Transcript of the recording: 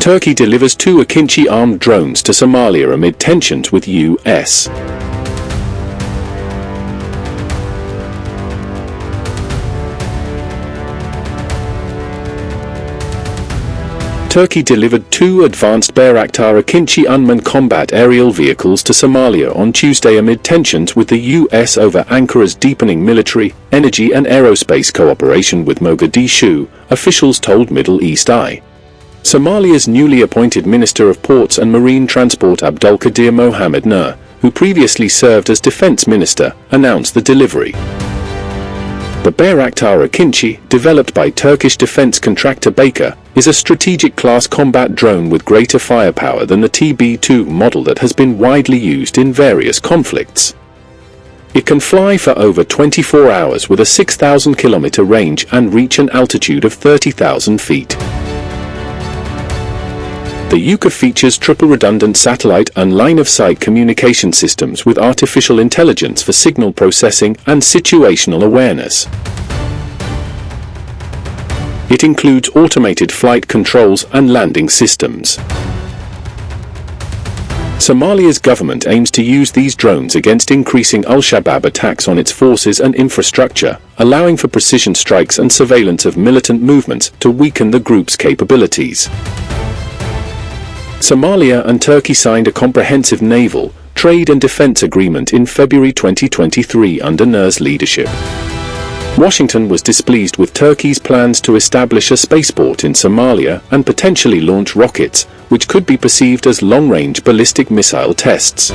Turkey delivers 2 Akinci armed drones to Somalia amid tensions with US. Turkey delivered 2 advanced Bayraktar Akıncı unmanned combat aerial vehicles to Somalia on Tuesday amid tensions with the US over Ankara's deepening military, energy and aerospace cooperation with Mogadishu, officials told Middle East Eye. Somalia's newly appointed Minister of Ports and Marine Transport Abdulkadir Mohammed, who previously served as Defense Minister, announced the delivery. The Bayraktar Akıncı, developed by Turkish defense contractor Baykar, is a strategic-class combat drone with greater firepower than the TB2 model that has been widely used in various conflicts. It can fly for over 24 hours with a 6,000-kilometer range and reach an altitude of 30,000 feet. The UCAV features triple-redundant satellite and line-of-sight communication systems with artificial intelligence for signal processing and situational awareness. It includes automated flight controls and landing systems. Somalia's government aims to use these drones against increasing Al-Shabaab attacks on its forces and infrastructure, allowing for precision strikes and surveillance of militant movements to weaken the group's capabilities. Somalia and Turkey signed a comprehensive naval, trade and defense agreement in February 2023 under NER's leadership. Washington was displeased with Turkey's plans to establish a spaceport in Somalia and potentially launch rockets, which could be perceived as long-range ballistic missile tests.